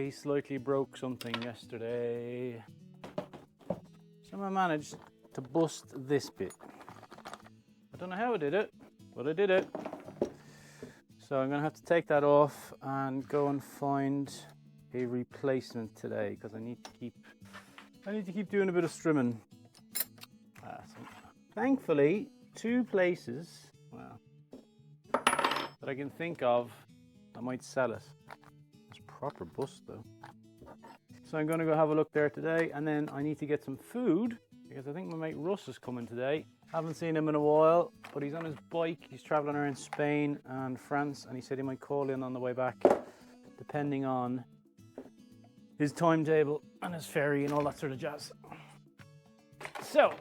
he slightly broke something yesterday. Somehow managed to bust this bit. I don't know how I did it, but I did it. So I'm gonna have to take that off and go and find a replacement today because I need to keep doing a bit of strimming. So thankfully, 2 places, well, that I can think of that might sell it. It's proper bust though. So I'm gonna go have a look there today, and then I need to get some food because I think my mate Russ is coming today. Haven't seen him in a while, but he's on his bike. He's traveling around Spain and France, and he said he might call in on the way back, depending on his timetable and his ferry and all that sort of jazz. So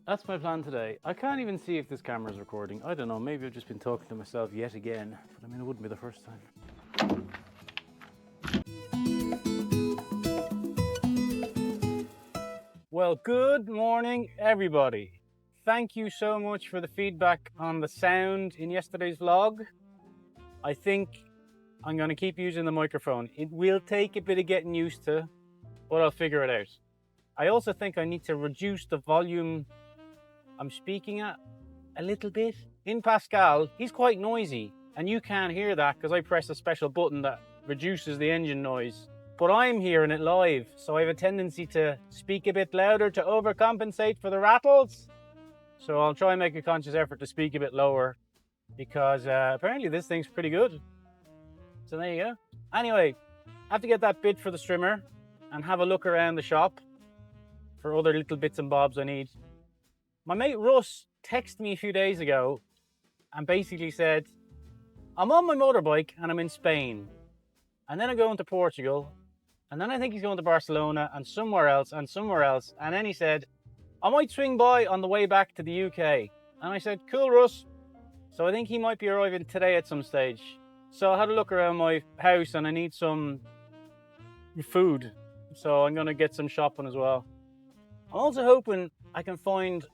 that's my plan today. I can't even see if this camera's recording. I don't know, maybe I've just been talking to myself yet again, but I mean, it wouldn't be the first time. Well, good morning, everybody. Thank you so much for the feedback on the sound in yesterday's vlog. I think I'm going to keep using the microphone. It will take a bit of getting used to, but I'll figure it out. I also think I need to reduce the volume I'm speaking at a little bit. In Pascal, he's quite noisy, and you can't hear that because I press a special button that reduces the engine noise. But I'm hearing it live, so I have a tendency to speak a bit louder to overcompensate for the rattles. So I'll try and make a conscious effort to speak a bit lower because apparently this thing's pretty good. So there you go. Anyway, I have to get that bit for the strimmer and have a look around the shop for other little bits and bobs I need. My mate Russ texted me a few days ago and basically said, I'm on my motorbike and I'm in Spain. And then I'm going to Portugal. And then I think he's going to Barcelona and somewhere else and somewhere else. And then he said, I might swing by on the way back to the UK. And I said, cool, Russ. So I think he might be arriving today at some stage. So I had a look around my house and I need some food. So I'm going to get some shopping as well. I'm also hoping I can find,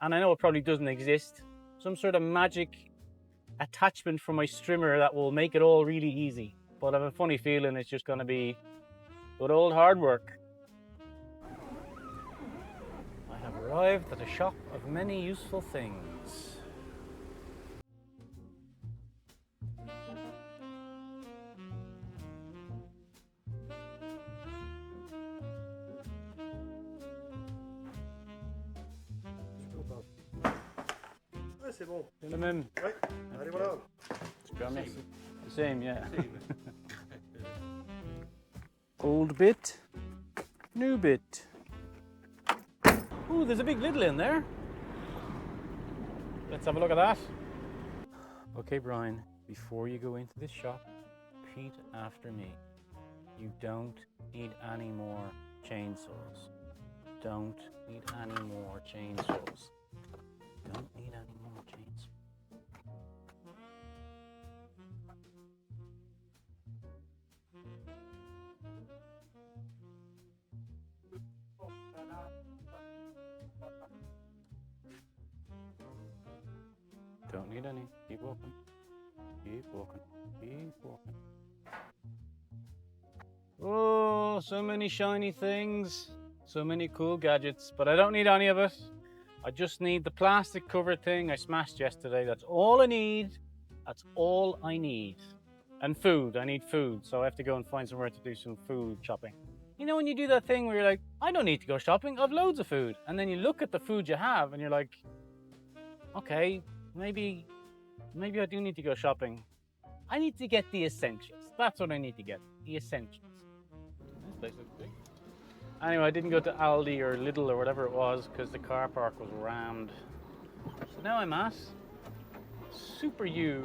and I know it probably doesn't exist, some sort of magic attachment for my strimmer that will make it all really easy. But I have a funny feeling it's just going to be good old hard work. I have arrived at a shop of many useful things. Ouais, c'est bon. C'est le même. Ouais, allez voilà. Super, merci. Same, yeah. Old bit, new bit. Ooh, there's a big little in there. Let's have a look at that. Okay, Brian, before you go into this shop, repeat after me. You don't need any more chainsaws. Don't need any more chainsaws. Don't need any more chainsaws. Don't need any. Keep walking. Keep walking. Keep walking. Oh, so many shiny things. So many cool gadgets. But I don't need any of it. I just need the plastic cover thing I smashed yesterday. That's all I need. That's all I need. And food. I need food. So I have to go and find somewhere to do some food shopping. You know when you do that thing where you're like, I don't need to go shopping. I've loads of food. And then you look at the food you have and you're like, okay, maybe I do need to go shopping. I need to get the essentials. That's what I need to get, the essentials. This place looks big. Anyway, I didn't go to Aldi or Lidl or whatever it was because the car park was rammed. So now I'm at Super U.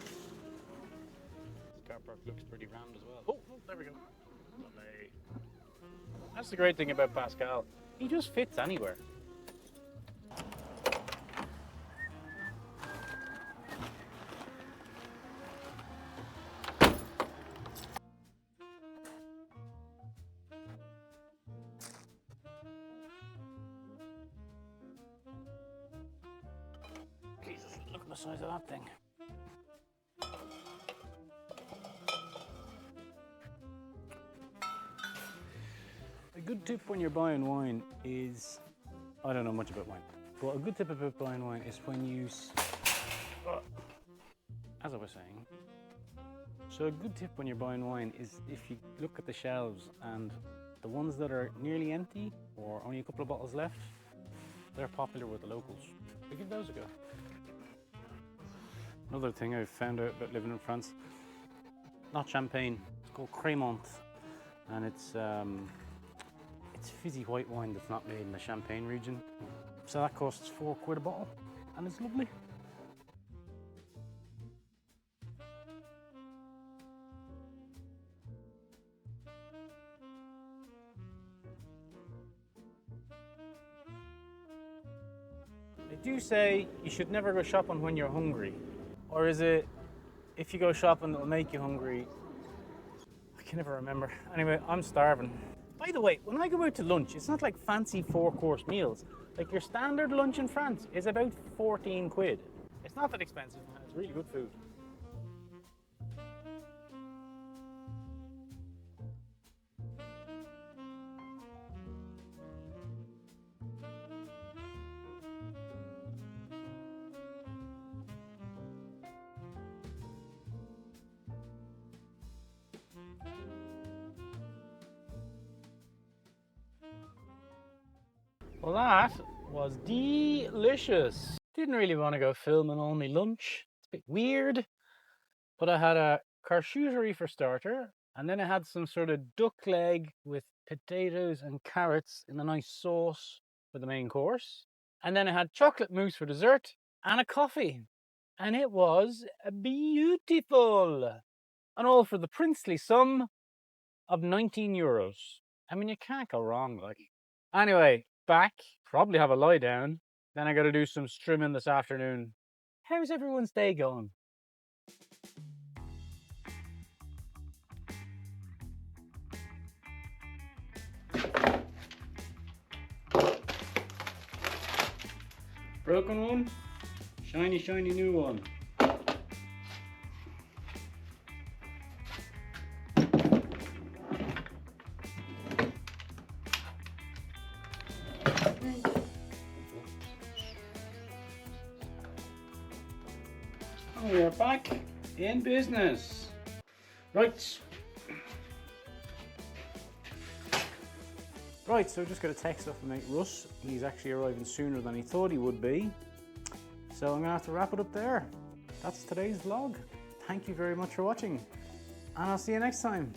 This car park looks pretty rammed as well. Oh, there we go. Lovely. That's the great thing about Pascal. He just fits anywhere. Jesus, look at the size of that thing. good tip when you're buying wine is, I don't know much about wine, but a good tip about buying wine is when you, as I was saying, so a good tip when you're buying wine is if you look at the shelves and the ones that are nearly empty or only a couple of bottles left, they're popular with the locals. So give those a go. Another thing I've found out about living in France, not champagne, it's called Crémant, and it's fizzy white wine that's not made in the Champagne region. So that costs £4 a bottle, and it's lovely. They do say you should never go shopping when you're hungry. Or is it, if you go shopping, it'll make you hungry? I can never remember. Anyway, I'm starving. By the way, when I go out to lunch, it's not like fancy 4-course meals. Like your standard lunch in France is about 14 quid. It's not that expensive, man. It's really good food. Well, that was delicious. Didn't really want to go filming all my lunch. It's a bit weird. But I had a charcuterie for starter, and then I had some sort of duck leg with potatoes and carrots in a nice sauce for the main course. And then I had chocolate mousse for dessert and a coffee. And it was beautiful. And all for the princely sum of €19. I mean, you can't go wrong, like. Anyway, back, probably have a lie down. Then I got to do some strimming this afternoon. How's everyone's day going? Broken one, shiny, shiny new one. We are back in business. Right. Right, so just got a text off my mate Russ. He's actually arriving sooner than he thought he would be. So I'm gonna have to wrap it up there. That's today's vlog. Thank you very much for watching, and I'll see you next time.